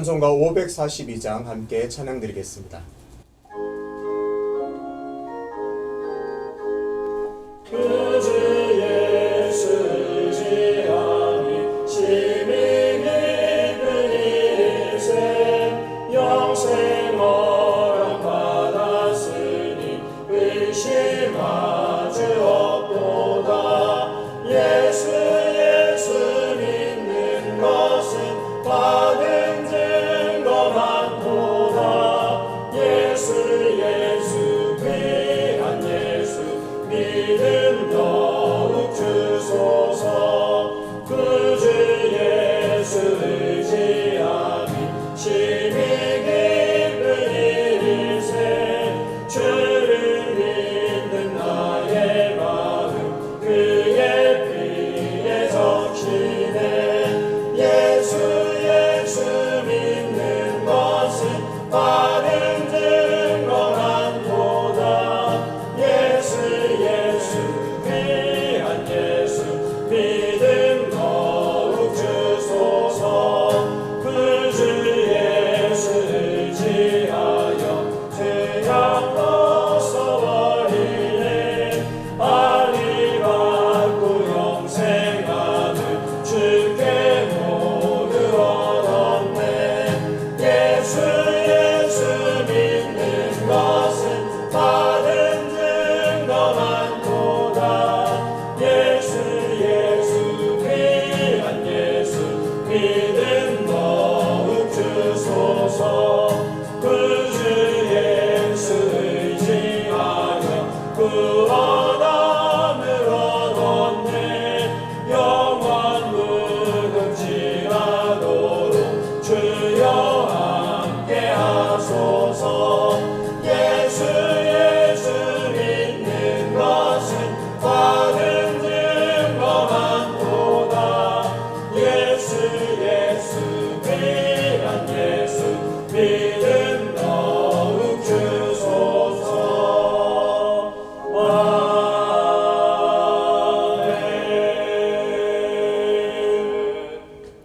찬송가 542장 함께 찬양드리겠습니다.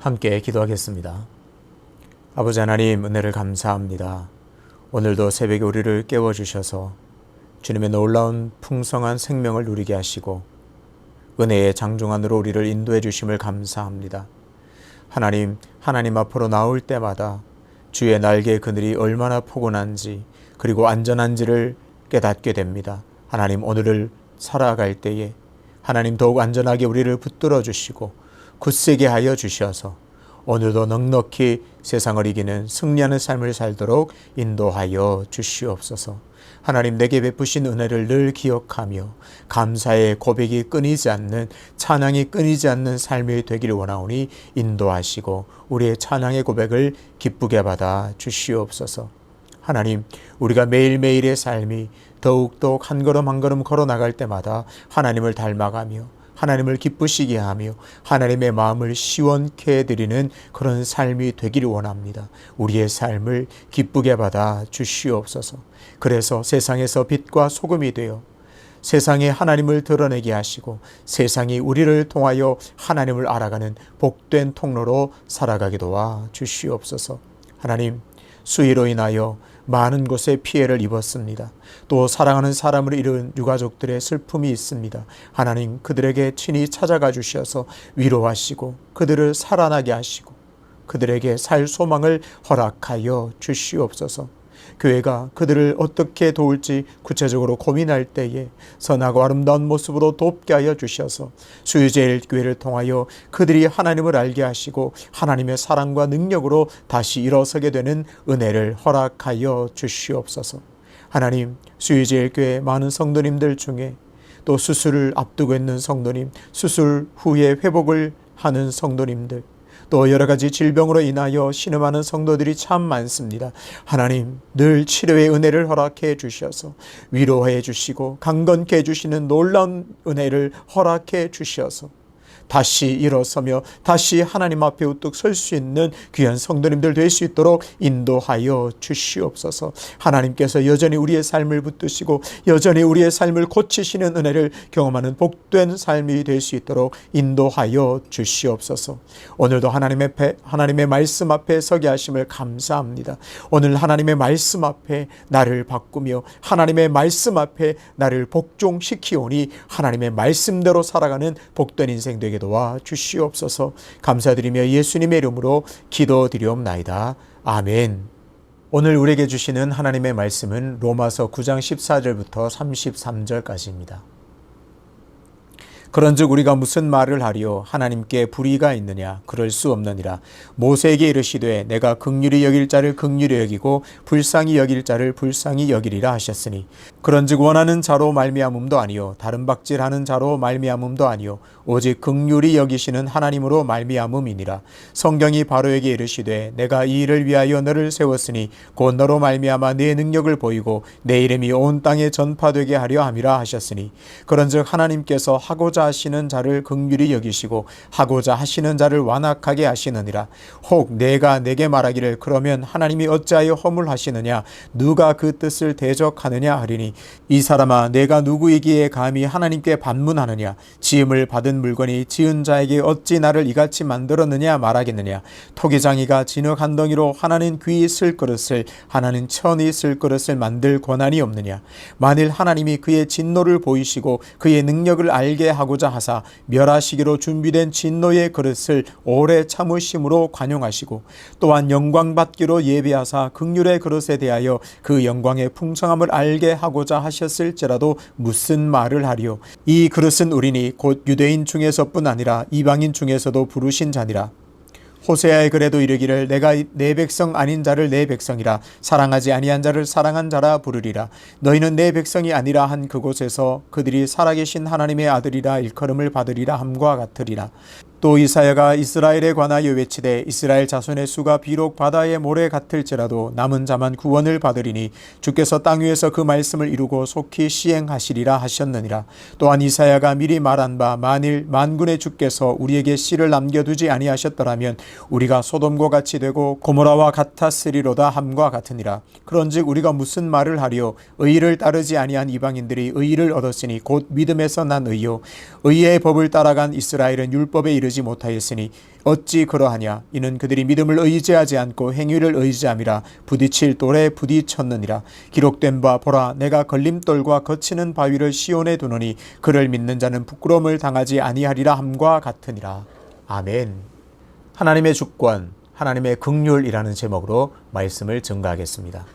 함께 기도하겠습니다. 아버지 하나님, 은혜를 감사합니다. 오늘도 새벽에 우리를 깨워주셔서 주님의 놀라운 풍성한 생명을 누리게 하시고 은혜의 장중안으로 우리를 인도해 주심을 감사합니다. 하나님 앞으로 나올 때마다 주의 날개의 그늘이 얼마나 포근한지 그리고 안전한지를 깨닫게 됩니다. 하나님, 오늘을 살아갈 때에 하나님 더욱 안전하게 우리를 붙들어 주시고 굳세게 하여 주셔서 오늘도 넉넉히 세상을 이기는 승리하는 삶을 살도록 인도하여 주시옵소서. 하나님, 내게 베푸신 은혜를 늘 기억하며 감사의 고백이 끊이지 않는, 찬양이 끊이지 않는 삶이 되기를 원하오니 인도하시고 우리의 찬양의 고백을 기쁘게 받아 주시옵소서. 하나님, 우리가 매일매일의 삶이 더욱더 한 걸음 한 걸음 걸어 나갈 때마다 하나님을 닮아가며 하나님을 기쁘시게 하며 하나님의 마음을 시원케 해드리는 그런 삶이 되기를 원합니다. 우리의 삶을 기쁘게 받아 주시옵소서. 그래서 세상에서 빛과 소금이 되어 세상에 하나님을 드러내게 하시고 세상이 우리를 통하여 하나님을 알아가는 복된 통로로 살아가게 도와 주시옵소서. 하나님, 수위로 인하여 많은 곳에 피해를 입었습니다. 또 사랑하는 사람을 잃은 유가족들의 슬픔이 있습니다. 하나님, 그들에게 친히 찾아가 주셔서 위로하시고 그들을 살아나게 하시고 그들에게 살 소망을 허락하여 주시옵소서. 교회가 그들을 어떻게 도울지 구체적으로 고민할 때에 선하고 아름다운 모습으로 돕게 하여 주셔서 수유제일교회를 통하여 그들이 하나님을 알게 하시고 하나님의 사랑과 능력으로 다시 일어서게 되는 은혜를 허락하여 주시옵소서. 하나님, 수유제일교회 많은 성도님들 중에 또 수술을 앞두고 있는 성도님, 수술 후에 회복을 하는 성도님들, 또 여러 가지 질병으로 인하여 신음하는 성도들이 참 많습니다. 하나님, 늘 치료의 은혜를 허락해 주셔서 위로해 주시고 강건케 해주시는 놀라운 은혜를 허락해 주셔서 다시 일어서며 다시 하나님 앞에 우뚝 설 수 있는 귀한 성도님들 될 수 있도록 인도하여 주시옵소서. 하나님께서 여전히 우리의 삶을 붙드시고 여전히 우리의 삶을 고치시는 은혜를 경험하는 복된 삶이 될 수 있도록 인도하여 주시옵소서. 오늘도 하나님의 말씀 앞에 서게 하심을 감사합니다. 오늘 하나님의 말씀 앞에 나를 바꾸며 하나님의 말씀 앞에 나를 복종시키오니 하나님의 말씀대로 살아가는 복된 인생 되게 도와 주시옵소서. 감사드리며 예수님의 이름으로 기도드리옵나이다. 아멘. 오늘 우리에게 주시는 하나님의 말씀은 로마서 9장 14절부터 33절까지입니다. 그런즉 우리가 무슨 말을 하리요? 하나님께 불의가 있느냐? 그럴 수 없느니라. 모세에게 이르시되 내가 긍휼히 여길 자를 긍휼히 여기고 불쌍히 여길 자를 불쌍히 여기리라 하셨으니 그런즉 원하는 자로 말미암음도 아니요 다른 박질하는 자로 말미암음도 아니요 오직 긍휼히 여기시는 하나님으로 말미암음이니라. 성경이 바로에게 이르시되 내가 이 일을 위하여 너를 세웠으니 곧 너로 말미암아 네 능력을 보이고 내 이름이 온 땅에 전파되게 하려 함이라 하셨으니 그런즉 하나님께서 하고자 하시는 자를 긍휼히 여기시고 하고자 하시는 자를 완악하게 하시느니라. 혹 내가 내게 말하기를 그러면 하나님이 어찌하여 허물하시느냐? 누가 그 뜻을 대적하느냐 하리니 이 사람아 내가 누구이기에 감히 하나님께 반문하느냐? 지음을 받은 물건이 지은 자에게 어찌 나를 이같이 만들었느냐 말하겠느냐? 토기장이가 진흙 한 덩이로 하나는 귀 쓸 그릇을 하나는 천이 쓸 그릇을 만들 권한이 없느냐? 만일 하나님이 그의 진노를 보이시고 그의 능력을 알게 하고자 하사 멸하시기로 준비된 진노의 그릇을 오래 참으심으로 관용하시고 또한 영광 받기로 예비하사 긍휼의 그릇에 대하여 그 영광의 풍성함을 알게 하고자 하셨을지라도 무슨 말을 하리요? 이 그릇은 우리니 곧 유대인 중에서뿐 아니라 이방인 중에서도 부르신 자니라. 호세아의 글에도 이르기를 내가 내 백성 아닌 자를 내 백성이라 사랑하지 아니한 자를 사랑한 자라 부르리라. 너희는 내 백성이 아니라 한 그곳에서 그들이 살아계신 하나님의 아들이라 일컬음을 받으리라 함과 같으리라. 또 이사야가 이스라엘에 관하여 외치되 이스라엘 자손의 수가 비록 바다의 모래 같을지라도 남은 자만 구원을 받으리니 주께서 땅 위에서 그 말씀을 이루고 속히 시행하시리라 하셨느니라. 또한 이사야가 미리 말한 바 만일 만군의 주께서 우리에게 씨를 남겨두지 아니하셨더라면 우리가 소돔과 같이 되고 고모라와 같았으리로다 함과 같으니라. 그런즉 우리가 무슨 말을 하리요? 의를 따르지 아니한 이방인들이 의를 얻었으니 곧 믿음에서 난 의요 의의 법을 따라간 이스라엘은 율법에 이르지 못하였으니 어찌 그러하냐? 이는 그들이 믿음을 의지하지 않고 행위를 의지함이라 부딪힐 돌에 부딪혔느니라. 기록된 바 보라 내가 걸림돌과 거치는 바위를 시온에 두노니 그를 믿는 자는 부끄러움을 당하지 아니하리라 함과 같으니라. 아멘. 하나님의 주권, 하나님의 긍휼이라는 제목으로 말씀을 증거하겠습니다.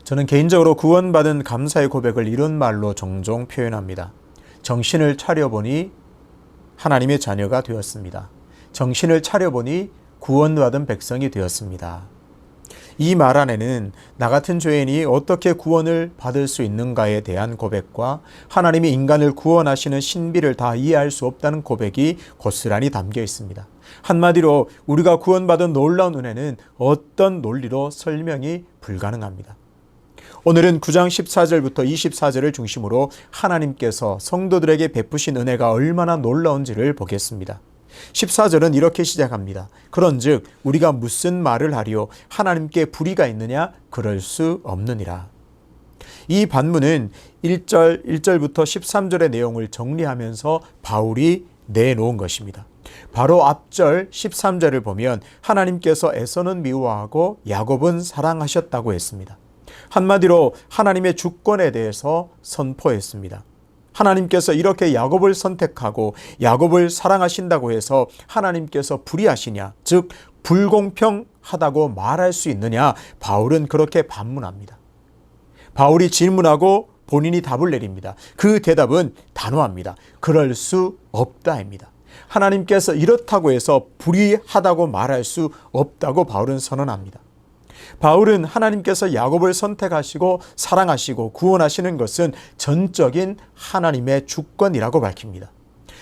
저는 개인적으로 구원받은 감사의 고백을 이런 말로 종종 표현합니다. 정신을 차려보니 하나님의 자녀가 되었습니다. 정신을 차려보니 구원받은 백성이 되었습니다. 이 말 안에는 나 같은 죄인이 어떻게 구원을 받을 수 있는가에 대한 고백과 하나님이 인간을 구원하시는 신비를 다 이해할 수 없다는 고백이 고스란히 담겨 있습니다. 한마디로 우리가 구원받은 놀라운 은혜는 어떤 논리로 설명이 불가능합니다. 오늘은 9장 14절부터 24절을 중심으로 하나님께서 성도들에게 베푸신 은혜가 얼마나 놀라운지를 보겠습니다. 14절은 이렇게 시작합니다. 그런즉 우리가 무슨 말을 하리요? 하나님께 불의가 있느냐? 그럴 수 없느니라. 이 반문은 1절부터 13절의 내용을 정리하면서 바울이 내놓은 것입니다. 바로 앞절 13절을 보면 하나님께서 에서는 미워하고 야곱은 사랑하셨다고 했습니다. 한마디로 하나님의 주권에 대해서 선포했습니다. 하나님께서 이렇게 야곱을 선택하고 야곱을 사랑하신다고 해서 하나님께서 불의하시냐, 즉 불공평하다고 말할 수 있느냐? 바울은 그렇게 반문합니다. 바울이 질문하고 본인이 답을 내립니다. 그 대답은 단호합니다. 그럴 수 없다입니다. 하나님께서 이렇다고 해서 불의하다고 말할 수 없다고 바울은 선언합니다. 바울은 하나님께서 야곱을 선택하시고 사랑하시고 구원하시는 것은 전적인 하나님의 주권이라고 밝힙니다.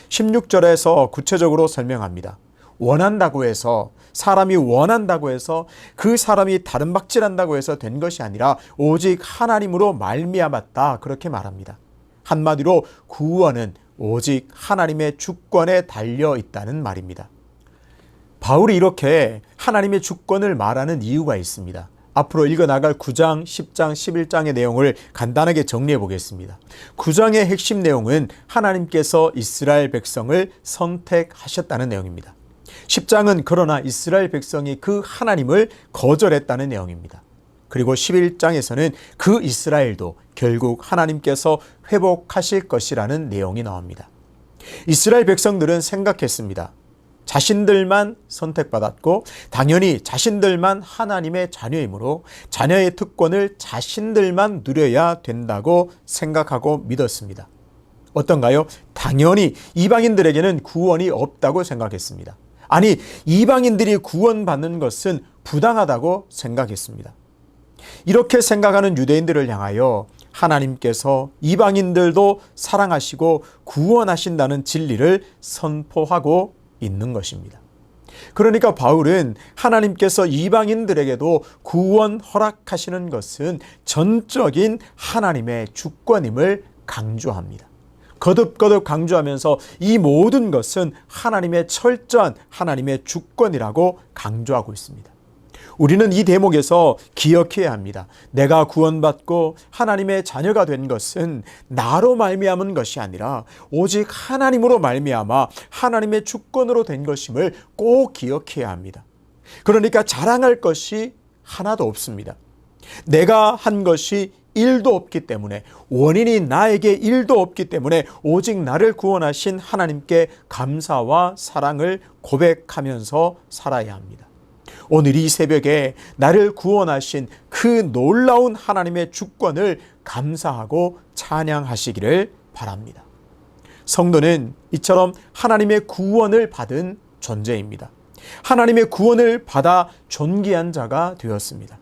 16절에서 구체적으로 설명합니다. 원한다고 해서, 사람이 원한다고 해서, 그 사람이 다른 박질한다고 해서 된 것이 아니라 오직 하나님으로 말미암았다, 그렇게 말합니다. 한마디로 구원은 오직 하나님의 주권에 달려 있다는 말입니다. 바울이 이렇게 하나님의 주권을 말하는 이유가 있습니다. 앞으로 읽어나갈 9장, 10장, 11장의 내용을 간단하게 정리해 보겠습니다. 9장의 핵심 내용은 하나님께서 이스라엘 백성을 선택하셨다는 내용입니다. 10장은 그러나 이스라엘 백성이 그 하나님을 거절했다는 내용입니다. 그리고 11장에서는 그 이스라엘도 결국 하나님께서 회복하실 것이라는 내용이 나옵니다. 이스라엘 백성들은 생각했습니다. 자신들만 선택받았고 당연히 자신들만 하나님의 자녀이므로 자녀의 특권을 자신들만 누려야 된다고 생각하고 믿었습니다. 어떤가요? 당연히 이방인들에게는 구원이 없다고 생각했습니다. 아니, 이방인들이 구원받는 것은 부당하다고 생각했습니다. 이렇게 생각하는 유대인들을 향하여 하나님께서 이방인들도 사랑하시고 구원하신다는 진리를 선포하고 있는 것입니다. 그러니까 바울은 하나님께서 이방인들에게도 구원 허락하시는 것은 전적인 하나님의 주권임을 강조합니다. 거듭거듭 강조하면서 이 모든 것은 하나님의 철저한 하나님의 주권이라고 강조하고 있습니다. 우리는 이 대목에서 기억해야 합니다. 내가 구원받고 하나님의 자녀가 된 것은 나로 말미암은 것이 아니라 오직 하나님으로 말미암아 하나님의 주권으로 된 것임을 꼭 기억해야 합니다. 그러니까 자랑할 것이 하나도 없습니다. 내가 한 것이 1도 없기 때문에, 원인이 나에게 1도 없기 때문에 오직 나를 구원하신 하나님께 감사와 사랑을 고백하면서 살아야 합니다. 오늘 이 새벽에 나를 구원하신 그 놀라운 하나님의 주권을 감사하고 찬양하시기를 바랍니다. 성도는 이처럼 하나님의 구원을 받은 존재입니다. 하나님의 구원을 받아 존귀한 자가 되었습니다.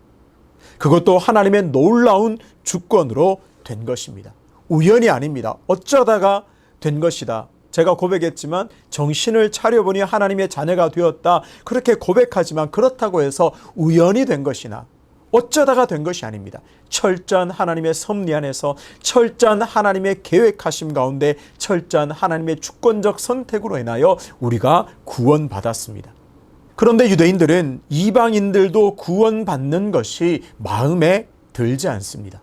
그것도 하나님의 놀라운 주권으로 된 것입니다. 우연이 아닙니다. 어쩌다가 된 것이다. 제가 고백했지만 정신을 차려보니 하나님의 자녀가 되었다. 그렇게 고백하지만 그렇다고 해서 우연이 된 것이나 어쩌다가 된 것이 아닙니다. 철저한 하나님의 섭리 안에서 철저한 하나님의 계획하심 가운데 철저한 하나님의 주권적 선택으로 인하여 우리가 구원받았습니다. 그런데 유대인들은 이방인들도 구원받는 것이 마음에 들지 않습니다.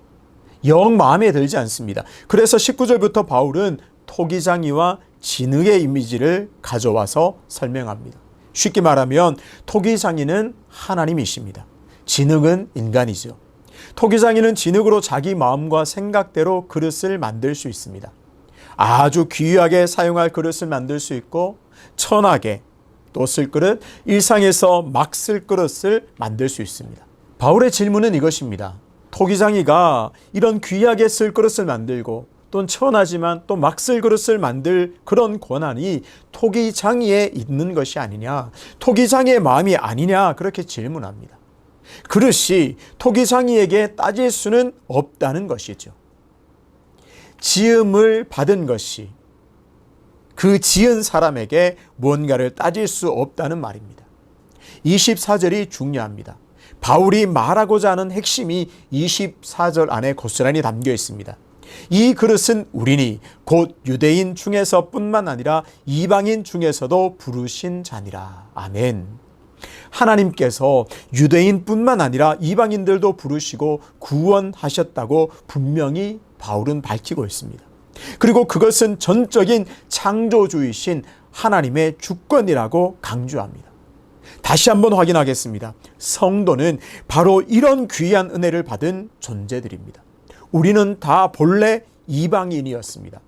영 마음에 들지 않습니다. 그래서 19절부터 바울은 토기장이와 진흙의 이미지를 가져와서 설명합니다. 쉽게 말하면 토기장이는 하나님이십니다. 진흙은 인간이죠. 토기장이는 진흙으로 자기 마음과 생각대로 그릇을 만들 수 있습니다. 아주 귀하게 사용할 그릇을 만들 수 있고 천하게 또 쓸 그릇, 일상에서 막 쓸 그릇을 만들 수 있습니다. 바울의 질문은 이것입니다. 토기장이가 이런 귀하게 쓸 그릇을 만들고 또는 천하지만 또 막 쓸 그릇을 만들 그런 권한이 토기장이에 있는 것이 아니냐, 토기장이의 마음이 아니냐, 그렇게 질문합니다. 그릇이 토기장이에게 따질 수는 없다는 것이죠. 지음을 받은 것이 그 지은 사람에게 무언가를 따질 수 없다는 말입니다. 24절이 중요합니다. 바울이 말하고자 하는 핵심이 24절 안에 고스란히 담겨 있습니다. 이 그릇은 우리니 곧 유대인 중에서 뿐만 아니라 이방인 중에서도 부르신 자니라. 아멘. 하나님께서 유대인 뿐만 아니라 이방인들도 부르시고 구원하셨다고 분명히 바울은 밝히고 있습니다. 그리고 그것은 전적인 창조주이신 하나님의 주권이라고 강조합니다. 다시 한번 확인하겠습니다. 성도는 바로 이런 귀한 은혜를 받은 존재들입니다. 우리는 다 본래 이방인이었습니다.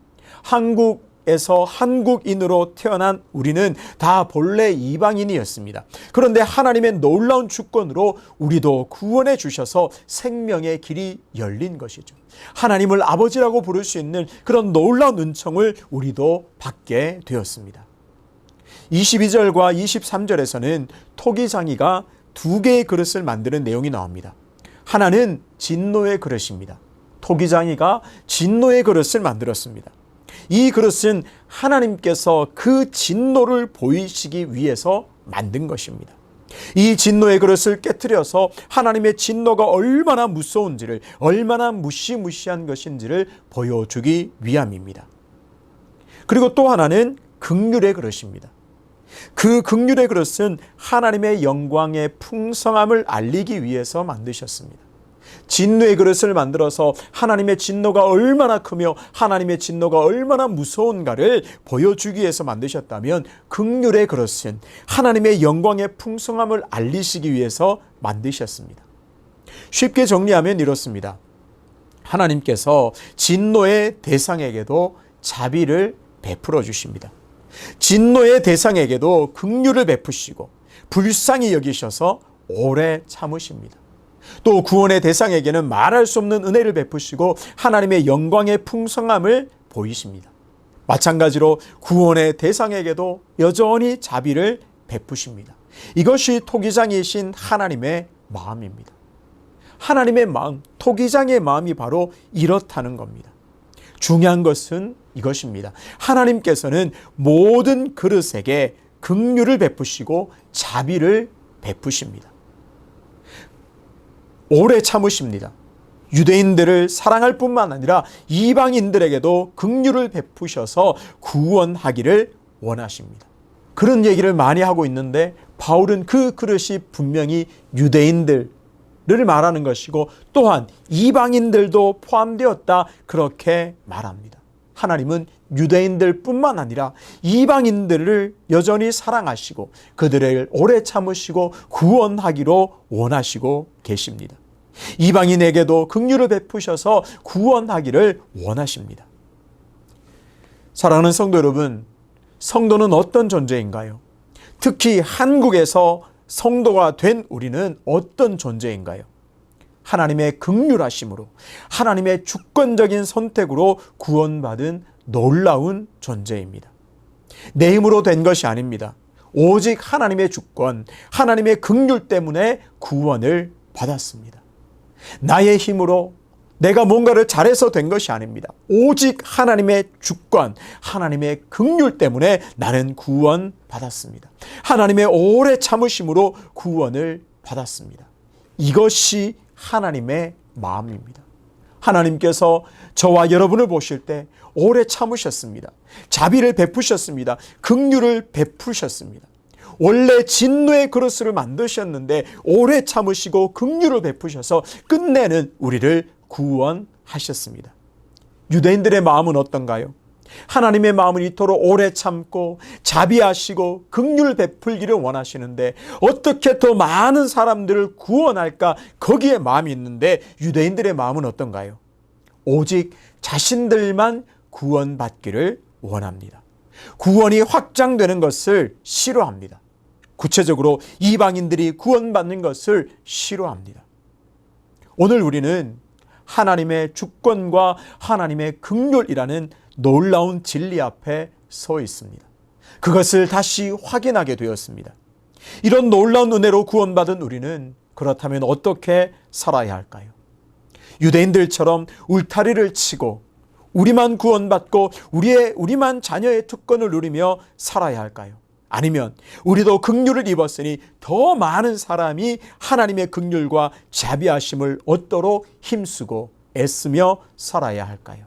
한국에서 한국인으로 태어난 우리는 다 본래 이방인이었습니다. 그런데 하나님의 놀라운 주권으로 우리도 구원해 주셔서 생명의 길이 열린 것이죠. 하나님을 아버지라고 부를 수 있는 그런 놀라운 은총을 우리도 받게 되었습니다. 22절과 23절에서는 토기장이가 두 개의 그릇을 만드는 내용이 나옵니다. 하나는 진노의 그릇입니다. 토기장이가 진노의 그릇을 만들었습니다. 이 그릇은 하나님께서 그 진노를 보이시기 위해서 만든 것입니다. 이 진노의 그릇을 깨트려서 하나님의 진노가 얼마나 무서운지를, 얼마나 무시무시한 것인지를 보여주기 위함입니다. 그리고 또 하나는 긍휼의 그릇입니다. 그 긍휼의 그릇은 하나님의 영광의 풍성함을 알리기 위해서 만드셨습니다. 진노의 그릇을 만들어서 하나님의 진노가 얼마나 크며 하나님의 진노가 얼마나 무서운가를 보여주기 위해서 만드셨다면, 긍휼의 그릇은 하나님의 영광의 풍성함을 알리시기 위해서 만드셨습니다. 쉽게 정리하면 이렇습니다. 하나님께서 진노의 대상에게도 자비를 베풀어 주십니다. 진노의 대상에게도 긍휼을 베푸시고 불쌍히 여기셔서 오래 참으십니다. 또 구원의 대상에게는 말할 수 없는 은혜를 베푸시고 하나님의 영광의 풍성함을 보이십니다. 마찬가지로 구원의 대상에게도 여전히 자비를 베푸십니다. 이것이 토기장이신 하나님의 마음입니다. 하나님의 마음, 토기장의 마음이 바로 이렇다는 겁니다. 중요한 것은 이것입니다. 하나님께서는 모든 그릇에게 긍휼을 베푸시고 자비를 베푸십니다. 오래 참으십니다. 유대인들을 사랑할 뿐만 아니라 이방인들에게도 긍휼을 베푸셔서 구원하기를 원하십니다. 그런 얘기를 많이 하고 있는데, 바울은 그 그릇이 분명히 유대인들을 말하는 것이고 또한 이방인들도 포함되었다, 그렇게 말합니다. 하나님은 유대인들 뿐만 아니라 이방인들을 여전히 사랑하시고 그들을 오래 참으시고 구원하기로 원하시고 계십니다. 이방인에게도 긍휼을 베푸셔서 구원하기를 원하십니다. 사랑하는 성도 여러분, 성도는 어떤 존재인가요? 특히 한국에서 성도가 된 우리는 어떤 존재인가요? 하나님의 긍휼하심으로, 하나님의 주권적인 선택으로 구원받은 놀라운 존재입니다. 내 힘으로 된 것이 아닙니다. 오직 하나님의 주권, 하나님의 긍휼 때문에 구원을 받았습니다. 나의 힘으로 내가 뭔가를 잘해서 된 것이 아닙니다. 오직 하나님의 주권, 하나님의 긍휼 때문에 나는 구원 받았습니다. 하나님의 오래 참으심으로 구원을 받았습니다. 이것이 하나님의 마음입니다. 하나님께서 저와 여러분을 보실 때 오래 참으셨습니다. 자비를 베푸셨습니다. 긍휼을 베푸셨습니다. 원래 진노의 그릇을 만드셨는데 오래 참으시고 긍휼을 베푸셔서 끝내는 우리를 구원하셨습니다. 유대인들의 마음은 어떤가요? 하나님의 마음은 이토록 오래 참고 자비하시고 긍휼 베풀기를 원하시는데 어떻게 더 많은 사람들을 구원할까, 거기에 마음이 있는데 유대인들의 마음은 어떤가요? 오직 자신들만 구원받기를 원합니다. 구원이 확장되는 것을 싫어합니다. 구체적으로 이방인들이 구원받는 것을 싫어합니다. 오늘 우리는 하나님의 주권과 하나님의 긍휼이라는 놀라운 진리 앞에 서 있습니다. 그것을 다시 확인하게 되었습니다. 이런 놀라운 은혜로 구원받은 우리는 그렇다면 어떻게 살아야 할까요? 유대인들처럼 울타리를 치고 우리만 구원받고 우리만 자녀의 특권을 누리며 살아야 할까요? 아니면 우리도 긍휼을 입었으니 더 많은 사람이 하나님의 긍휼과 자비하심을 얻도록 힘쓰고 애쓰며 살아야 할까요?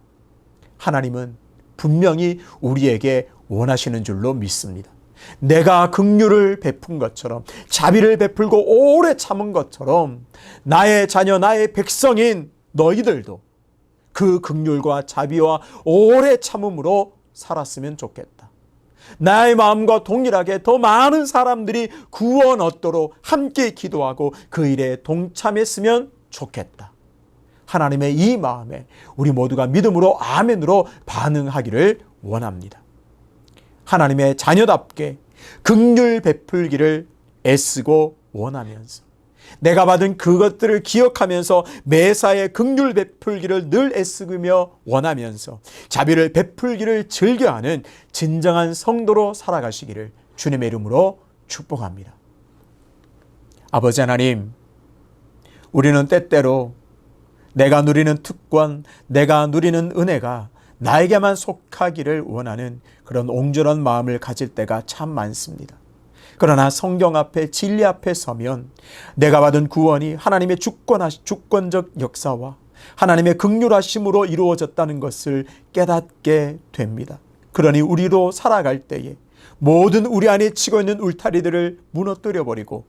하나님은 분명히 우리에게 원하시는 줄로 믿습니다. 내가 긍휼을 베푼 것처럼, 자비를 베풀고 오래 참은 것처럼 나의 자녀, 나의 백성인 너희들도 그 긍휼과 자비와 오래 참음으로 살았으면 좋겠다. 나의 마음과 동일하게 더 많은 사람들이 구원 얻도록 함께 기도하고 그 일에 동참했으면 좋겠다. 하나님의 이 마음에 우리 모두가 믿음으로 아멘으로 반응하기를 원합니다. 하나님의 자녀답게 긍휼 베풀기를 애쓰고 원하면서, 내가 받은 그것들을 기억하면서 매사에 긍휼 베풀기를 늘 애쓰며 원하면서 자비를 베풀기를 즐겨하는 진정한 성도로 살아가시기를 주님의 이름으로 축복합니다. 아버지 하나님, 우리는 때때로 내가 누리는 특권, 내가 누리는 은혜가 나에게만 속하기를 원하는 그런 옹졸한 마음을 가질 때가 참 많습니다. 그러나 성경 앞에, 진리 앞에 서면 내가 받은 구원이 하나님의 주권적 역사와 하나님의 긍휼하심으로 이루어졌다는 것을 깨닫게 됩니다. 그러니 우리도 살아갈 때에 모든 우리 안에 치고 있는 울타리들을 무너뜨려 버리고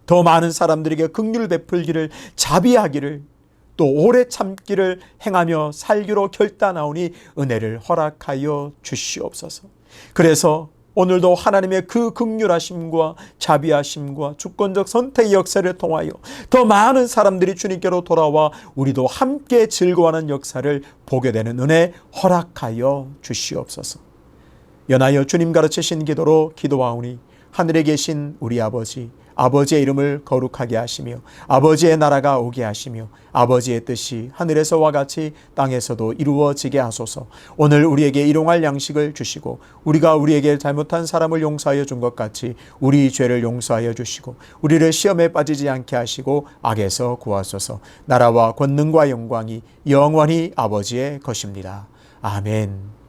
더 많은 사람들에게 긍휼 베풀기를, 자비하기를, 또 오래 참기를 행하며 살기로 결단하오니 은혜를 허락하여 주시옵소서. 그래서 오늘도 하나님의 그 긍휼하심과 자비하심과 주권적 선택의 역사를 통하여 더 많은 사람들이 주님께로 돌아와 우리도 함께 즐거워하는 역사를 보게 되는 은혜 허락하여 주시옵소서. 연하여 주님 가르치신 기도로 기도하오니 하늘에 계신 우리 아버지, 아버지의 이름을 거룩하게 하시며 아버지의 나라가 오게 하시며 아버지의 뜻이 하늘에서와 같이 땅에서도 이루어지게 하소서. 오늘 우리에게 일용할 양식을 주시고 우리가 우리에게 잘못한 사람을 용서하여 준 것 같이 우리 죄를 용서하여 주시고 우리를 시험에 빠지지 않게 하시고 악에서 구하소서. 나라와 권능과 영광이 영원히 아버지의 것입니다. 아멘.